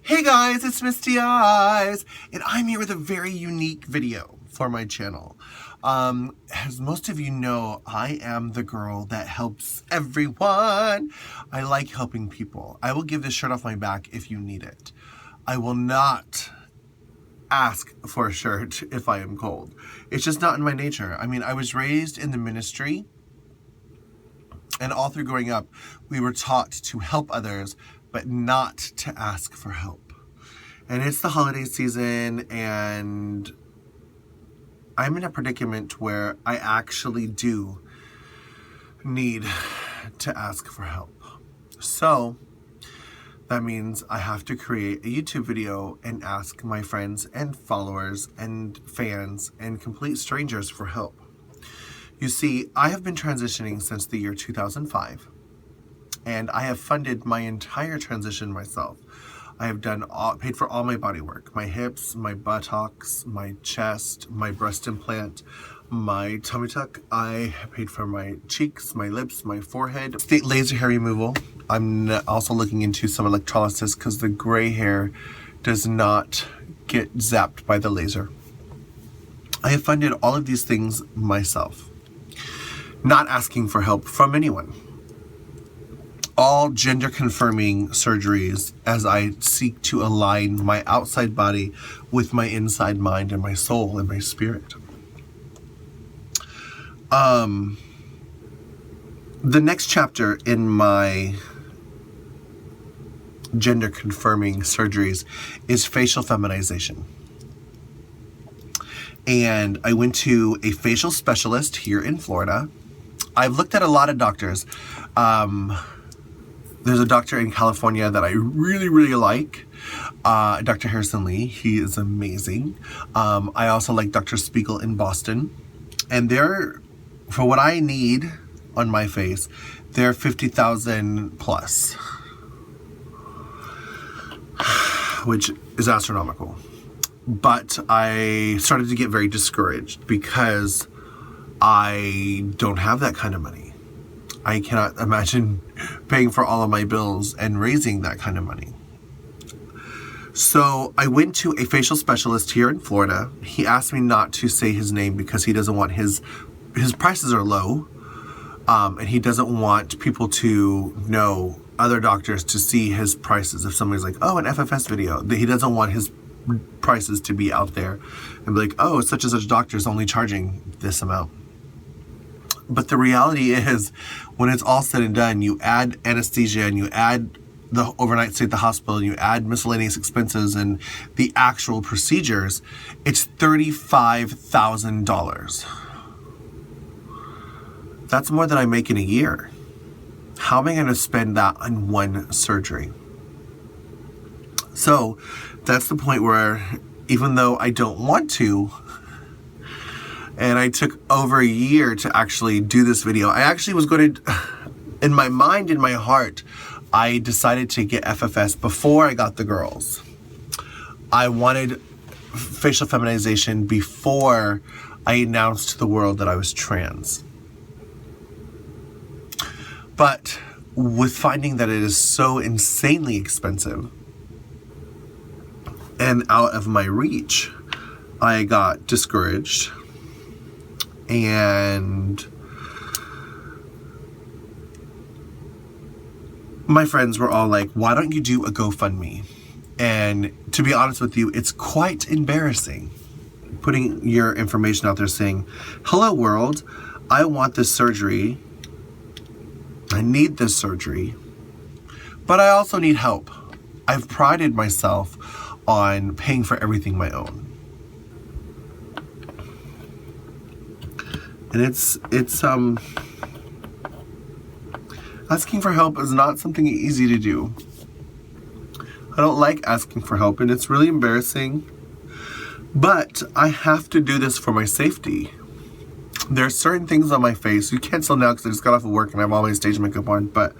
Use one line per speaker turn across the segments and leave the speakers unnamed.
Hey guys, it's Misty Eyez, and I'm here with a very unique video for my channel. As most of you know, I am the girl that helps everyone. I like helping people. I will give this shirt off my back if you need it. I will not ask for a shirt if I am cold. It's just not in my nature. I mean, I was raised in the ministry, and all through growing up, we were taught to help others, but not to ask for help. And it's the holiday season, and I'm in a predicament where I actually do need to ask for help. So that means I have to create a YouTube video and ask my friends and followers and fans and complete strangers for help. You see, I have been transitioning since the year 2005, and I have funded my entire transition myself. I have paid for all my body work, my hips, my buttocks, my chest, my breast implant, my tummy tuck. I paid for my cheeks, my lips, my forehead. State laser hair removal. I'm also looking into some electrolysis because the gray hair does not get zapped by the laser. I have funded all of these things myself, not asking for help from anyone. All gender confirming surgeries as I seek to align my outside body with my inside mind and my soul and my spirit. The next chapter in my gender confirming surgeries is facial feminization. And I went to a facial specialist here in Florida. I've looked at a lot of doctors. There's a doctor in California that I really, really like. Dr. Harrison Lee, he is amazing. I also like Dr. Spiegel in Boston. And they're, for what I need on my face, they're $50,000 plus, which is astronomical. But I started to get very discouraged because I don't have that kind of money. I cannot imagine paying for all of my bills and raising that kind of money. So I went to a facial specialist here in Florida. He asked me not to say his name because he doesn't want his prices are low. And he doesn't want people to know, other doctors to see his prices. If somebody's like, oh, an FFS video, he doesn't want his prices to be out there and be like, oh, such and such doctor is only charging this amount. But the reality is, when it's all said and done, you add anesthesia and you add the overnight stay at the hospital, and you add miscellaneous expenses and the actual procedures, it's $35,000. That's more than I make in a year. How am I going to spend that on one surgery? So that's the point where, even though I don't want to, and I took over a year to actually do this video. I actually was going to, in my mind, in my heart, I decided to get FFS before I got the girls. I wanted facial feminization before I announced to the world that I was trans. But with finding that it is so insanely expensive and out of my reach, I got discouraged. And my friends were all like, why don't you do a GoFundMe? And to be honest with you, it's quite embarrassing putting your information out there saying, hello world, I want this surgery. I need this surgery, but I also need help. I've prided myself on paying for everything my own. And it's asking for help is not something easy to do. I don't like asking for help, and it's really embarrassing, but I have to do this for my safety. There are certain things on my face, you can't tell now because I just got off of work and I have all my stage makeup on, but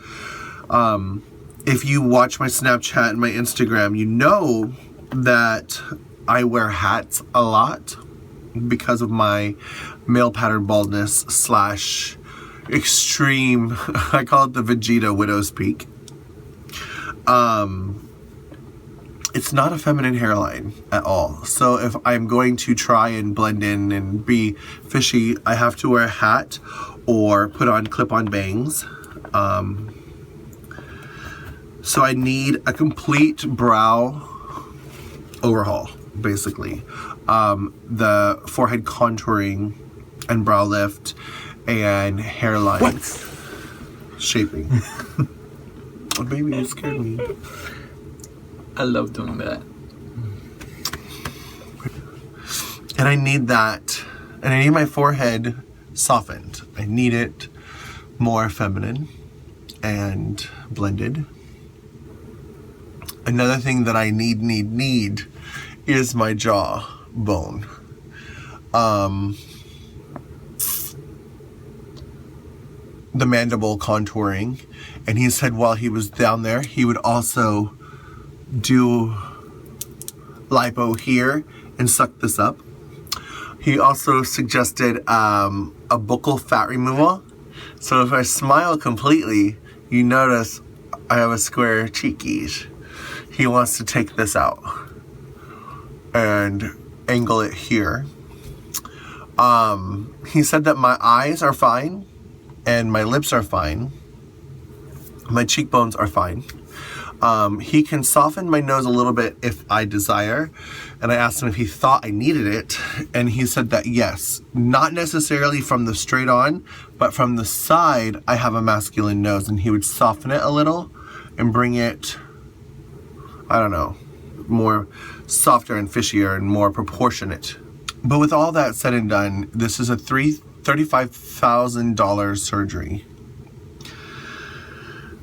if you watch my Snapchat and my Instagram, you know that I wear hats a lot because of my male pattern baldness slash extreme, I call it the Vegeta widow's peak. it's not a feminine hairline at all. So if I'm going to try and blend in and be fishy, I have to wear a hat or put on clip-on bangs. So I need a complete brow overhaul, basically. The forehead contouring and brow lift and hairline shaping. Oh, baby, you scared me.
I love doing that.
And I need that. And I need my forehead softened. I need it more feminine and blended. Another thing that I need is my jaw bone. The mandible contouring. And he said while he was down there, he would also do lipo here and suck this up. He also suggested a buccal fat removal. So if I smile completely, you notice I have a square cheekies. He wants to take this out and angle it here. He said that my eyes are fine and my lips are fine. My cheekbones are fine. He can soften my nose a little bit if I desire. And I asked him if he thought I needed it. And he said that yes, not necessarily from the straight on, but from the side, I have a masculine nose. And he would soften it a little and bring it, I don't know, more softer and fishier and more proportionate. But with all that said and done, this is a $35,000 surgery.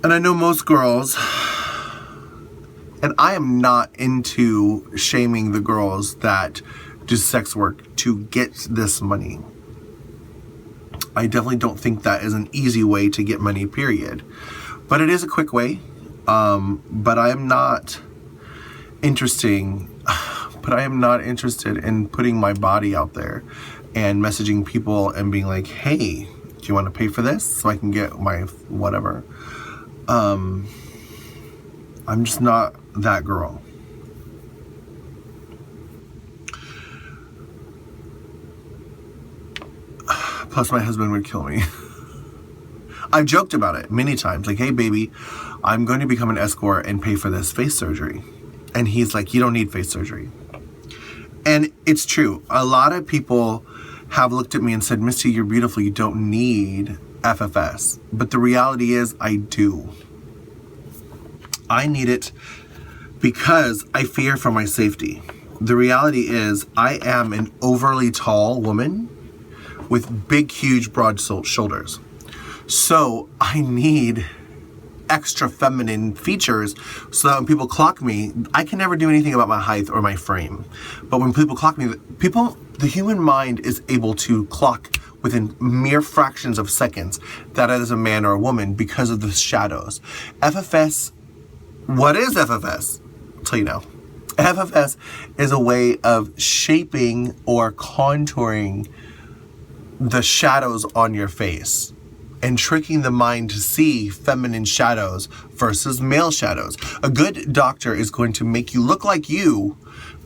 And I know most girls, and I am not into shaming the girls that do sex work to get this money. I definitely don't think that is an easy way to get money, period. But it is a quick way. But I am not interested in putting my body out there and messaging people and being like, hey, do you want to pay for this so I can get my whatever? I'm just not that girl. Plus my husband would kill me. I've joked about it many times, like, hey baby, I'm going to become an escort and pay for this face surgery. And he's like, you don't need face surgery. And it's true. A lot of people have looked at me and said, Misty, you're beautiful, you don't need FFS. But the reality is I do. I need it because I fear for my safety. The reality is I am an overly tall woman with big, huge, broad shoulders. So I need extra feminine features so that when people clock me, I can never do anything about my height or my frame. But when people clock me, the human mind is able to clock within mere fractions of seconds that is a man or a woman because of the shadows. FFS, what is FFS? I'll tell you now. FFS is a way of shaping or contouring the shadows on your face and tricking the mind to see feminine shadows versus male shadows. A good doctor is going to make you look like you,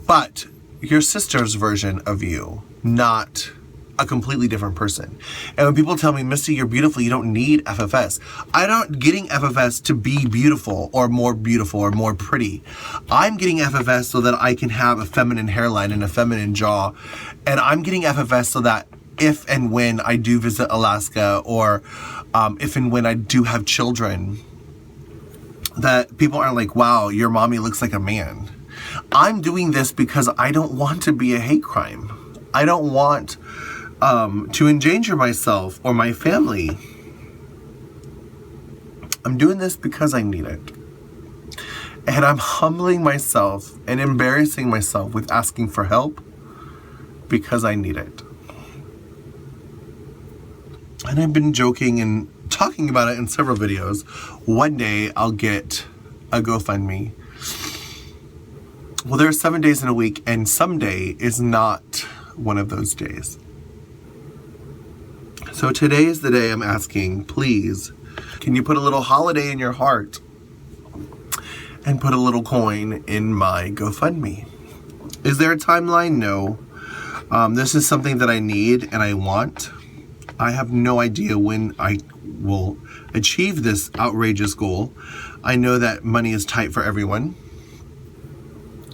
but your sister's version of you, not a completely different person. And when people tell me, Misty, you're beautiful, you don't need FFS. I'm not getting FFS to be beautiful or more pretty. I'm getting FFS so that I can have a feminine hairline and a feminine jaw. And I'm getting FFS so that if and when I do visit Alaska or if and when I do have children, that people aren't like, wow, your mommy looks like a man. I'm doing this because I don't want to be a hate crime. I don't want to endanger myself or my family. I'm doing this because I need it. And I'm humbling myself and embarrassing myself with asking for help because I need it. And I've been joking and talking about it in several videos. One day I'll get a GoFundMe. Well, there are 7 days in a week, and someday is not one of those days. So today is the day I'm asking, please, can you put a little holiday in your heart and put a little coin in my GoFundMe. Is there a timeline? No. This is something that I need and I want. I have no idea when I will achieve this outrageous goal. I know that money is tight for everyone,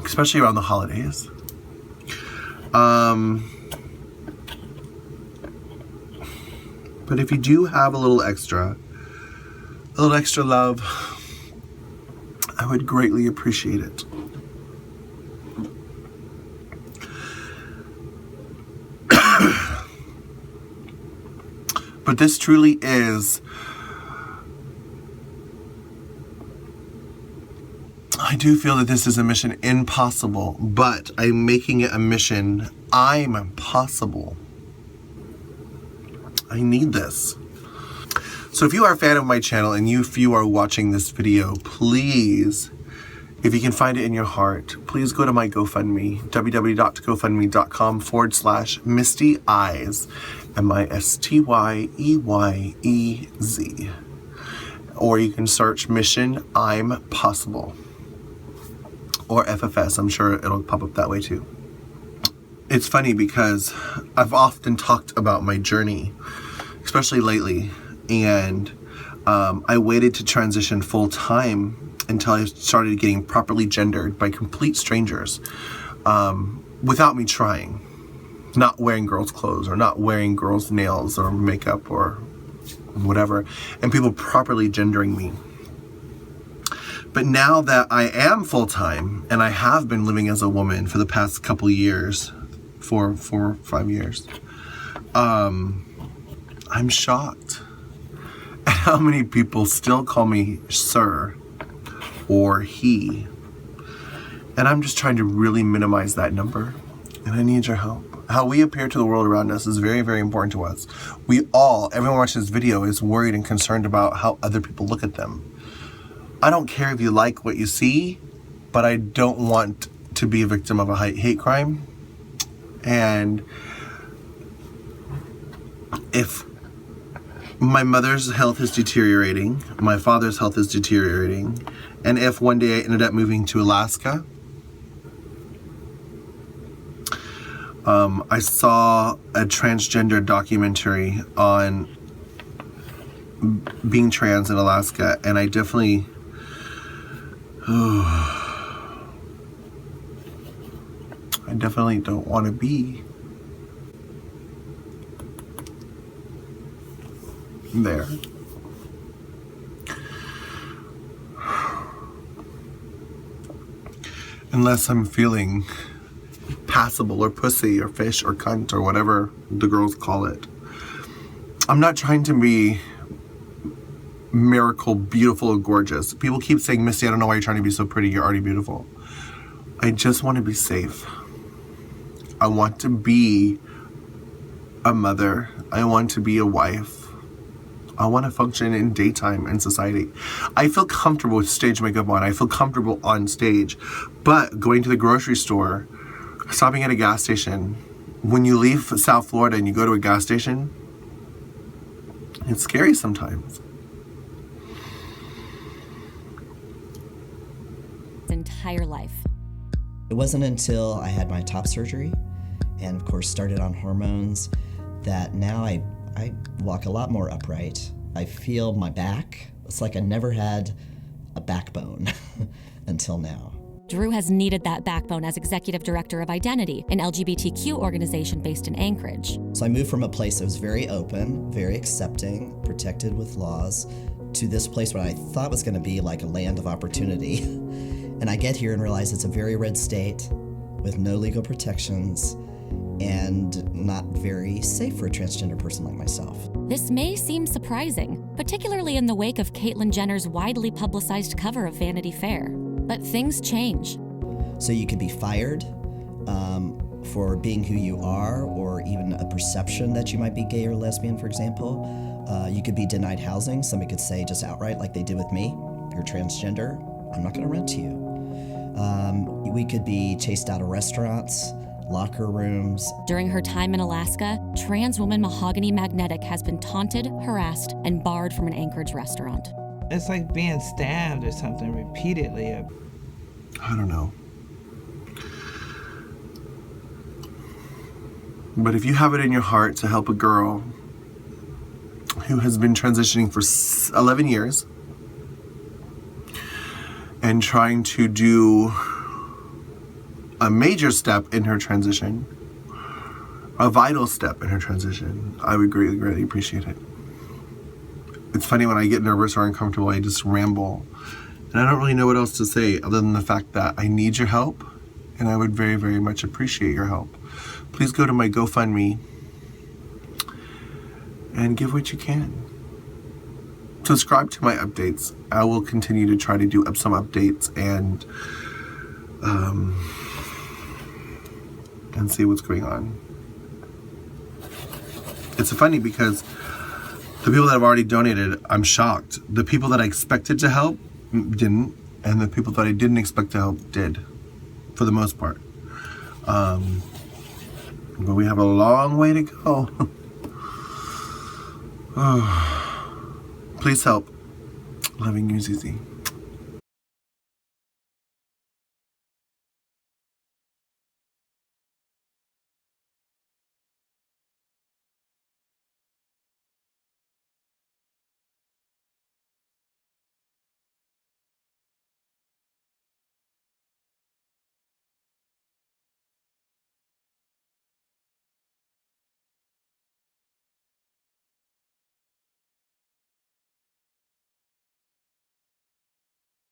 especially around the holidays. But if you do have a little extra love, I would greatly appreciate it. But this truly is, I do feel that this is a mission impossible, but I'm making it a mission. I'm possible. I need this. So if you are a fan of my channel and if you are watching this video, please, if you can find it in your heart, please go to my GoFundMe, www.gofundme.com/Misty Eyez, MISTYEYEZ. Or you can search Mission I'm Possible. Or FFS, I'm sure it'll pop up that way too. It's funny because I've often talked about my journey, especially lately, and I waited to transition full time until I started getting properly gendered by complete strangers, without me trying. Not wearing girls' clothes or not wearing girls' nails or makeup or whatever, and people properly gendering me. But now that I am full time and I have been living as a woman for the past couple years, 4 or 5 years, I'm shocked at how many people still call me sir or he. And I'm just trying to really minimize that number. And I need your help. How we appear to the world around us is very, very important to us. Everyone watching this video is worried and concerned about how other people look at them. I don't care if you like what you see, but I don't want to be a victim of a hate crime. And if my mother's health is deteriorating, my father's health is deteriorating, and if one day I ended up moving to Alaska, I saw a transgender documentary on being trans in Alaska, and I definitely don't want to be there. Unless I'm feeling passable or pussy or fish or cunt or whatever the girls call it. I'm not trying to be miracle, beautiful, or gorgeous. People keep saying, Misty, I don't know why you're trying to be so pretty. You're already beautiful. I just want to be safe. I want to be a mother. I want to be a wife. I want to function in daytime in society. I feel comfortable with stage makeup on. I feel comfortable on stage. But going to the grocery store, stopping at a gas station, when you leave South Florida and you go to a gas station, it's scary sometimes.
Entire life.
It wasn't until I had my top surgery and of course started on hormones that now I walk a lot more upright. I feel my back. It's like I never had a backbone until now.
Drew has needed that backbone as executive director of Identity, an LGBTQ organization based in Anchorage.
So I moved from a place that was very open, very accepting, protected with laws, to this place where I thought was going to be like a land of opportunity. And I get here and realize it's a very red state with no legal protections and not very safe for a transgender person like myself.
This may seem surprising, particularly in the wake of Caitlyn Jenner's widely publicized cover of Vanity Fair. But things change.
So you could be fired for being who you are, or even a perception that you might be gay or lesbian, for example. You could be denied housing. Somebody could say just outright, like they did with me, you're transgender, I'm not gonna rent to you. We could be chased out of restaurants, locker rooms.
During her time in Alaska, trans woman Mahogany Magnetic has been taunted, harassed, and barred from an Anchorage restaurant.
It's like being stabbed or something repeatedly.
I don't know. But if you have it in your heart to help a girl who has been transitioning for 11 years and trying to do a major step in her transition, a vital step in her transition, I would greatly, greatly appreciate it. It's funny, when I get nervous or uncomfortable, I just ramble. And I don't really know what else to say other than the fact that I need your help, and I would very, very much appreciate your help. Please go to my GoFundMe and give what you can. Subscribe to my updates. I will continue to try to do some updates and see what's going on. It's funny because the people that have already donated, I'm shocked. The people that I expected to help didn't, and the people that I didn't expect to help did, for the most part. But we have a long way to go. Please help. Loving you, Zizi.